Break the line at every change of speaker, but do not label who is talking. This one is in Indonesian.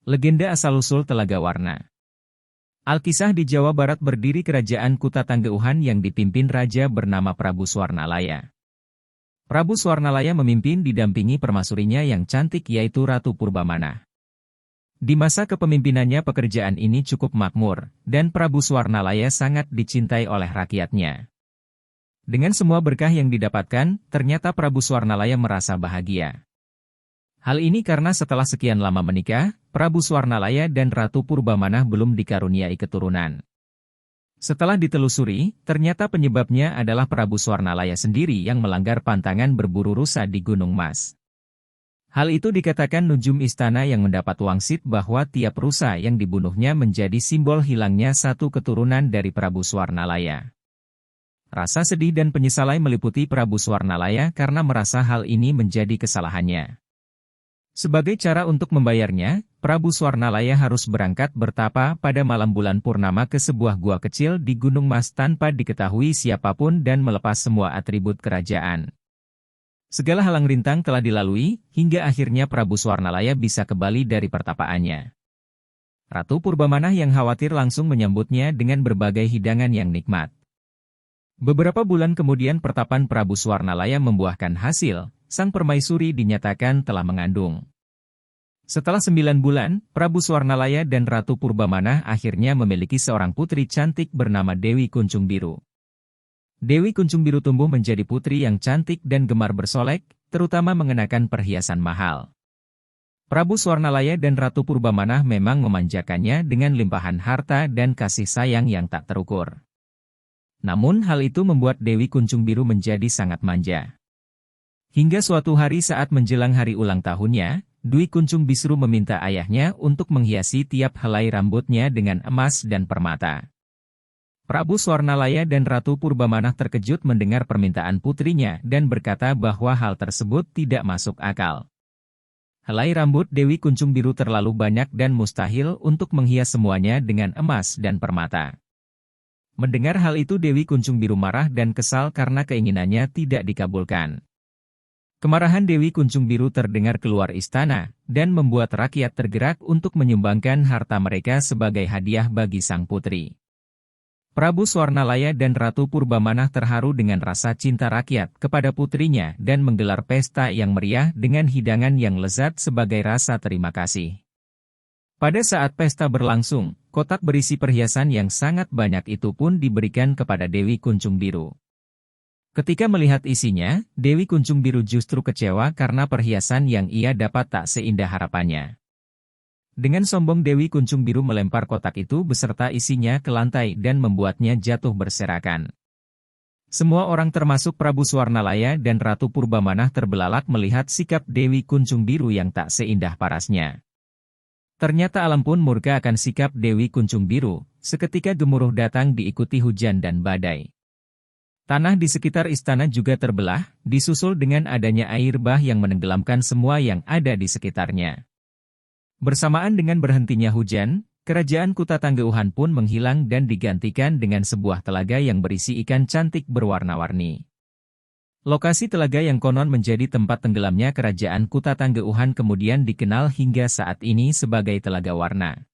Legenda asal-usul Telaga Warna. Alkisah di Jawa Barat berdiri kerajaan Kuta Tangguhan yang dipimpin raja bernama Prabu Swarnalaya. Prabu Swarnalaya memimpin didampingi permaisurinya yang cantik yaitu Ratu Purbamana. Di masa kepemimpinannya pekerjaan ini cukup makmur, dan Prabu Swarnalaya sangat dicintai oleh rakyatnya. Dengan semua berkah yang didapatkan, ternyata Prabu Swarnalaya merasa bahagia. Hal ini karena setelah sekian lama menikah, Prabu Swarnalaya dan Ratu Purbamana belum dikaruniai keturunan. Setelah ditelusuri, ternyata penyebabnya adalah Prabu Swarnalaya sendiri yang melanggar pantangan berburu rusa di Gunung Mas. Hal itu dikatakan Nujum Istana yang mendapat wangsit bahwa tiap rusa yang dibunuhnya menjadi simbol hilangnya satu keturunan dari Prabu Swarnalaya. Rasa sedih dan penyesalan meliputi Prabu Swarnalaya karena merasa hal ini menjadi kesalahannya. Sebagai cara untuk membayarnya, Prabu Swarnalaya harus berangkat bertapa pada malam bulan purnama ke sebuah gua kecil di Gunung Mas tanpa diketahui siapapun dan melepas semua atribut kerajaan. Segala halang rintang telah dilalui, hingga akhirnya Prabu Swarnalaya bisa kembali dari pertapaannya. Ratu Purbamana yang khawatir langsung menyambutnya dengan berbagai hidangan yang nikmat. Beberapa bulan kemudian pertapan Prabu Swarnalaya membuahkan hasil, sang permaisuri dinyatakan telah mengandung. Setelah 9 bulan, Prabu Swarnalaya dan Ratu Purbamana akhirnya memiliki seorang putri cantik bernama Dewi Kuncung Biru. Dewi Kuncung Biru tumbuh menjadi putri yang cantik dan gemar bersolek, terutama mengenakan perhiasan mahal. Prabu Swarnalaya dan Ratu Purbamana memang memanjakannya dengan limpahan harta dan kasih sayang yang tak terukur. Namun hal itu membuat Dewi Kuncung Biru menjadi sangat manja. Hingga suatu hari saat menjelang hari ulang tahunnya, Dwi Kuncung Biru meminta ayahnya untuk menghiasi tiap helai rambutnya dengan emas dan permata. Prabu Swarnalaya dan Ratu Purbamana terkejut mendengar permintaan putrinya dan berkata bahwa hal tersebut tidak masuk akal. Helai rambut Dewi Kuncung Biru terlalu banyak dan mustahil untuk menghias semuanya dengan emas dan permata. Mendengar hal itu Dewi Kuncung Biru marah dan kesal karena keinginannya tidak dikabulkan. Kemarahan Dewi Kuncung Biru terdengar keluar istana, dan membuat rakyat tergerak untuk menyumbangkan harta mereka sebagai hadiah bagi sang putri. Prabu Swarnalaya dan Ratu Purbamana terharu dengan rasa cinta rakyat kepada putrinya dan menggelar pesta yang meriah dengan hidangan yang lezat sebagai rasa terima kasih. Pada saat pesta berlangsung, kotak berisi perhiasan yang sangat banyak itu pun diberikan kepada Dewi Kuncung Biru. Ketika melihat isinya, Dewi Kuncung Biru justru kecewa karena perhiasan yang ia dapat tak seindah harapannya. Dengan sombong Dewi Kuncung Biru melempar kotak itu beserta isinya ke lantai dan membuatnya jatuh berserakan. Semua orang termasuk Prabu Swarnalaya dan Ratu Purbamana terbelalak melihat sikap Dewi Kuncung Biru yang tak seindah parasnya. Ternyata alam pun murka akan sikap Dewi Kuncung Biru, seketika gemuruh datang diikuti hujan dan badai. Tanah di sekitar istana juga terbelah, disusul dengan adanya air bah yang menenggelamkan semua yang ada di sekitarnya. Bersamaan dengan berhentinya hujan, kerajaan Kuta Tangguhan pun menghilang dan digantikan dengan sebuah telaga yang berisi ikan cantik berwarna-warni. Lokasi telaga yang konon menjadi tempat tenggelamnya kerajaan Kuta Tangguhan kemudian dikenal hingga saat ini sebagai Telaga Warna.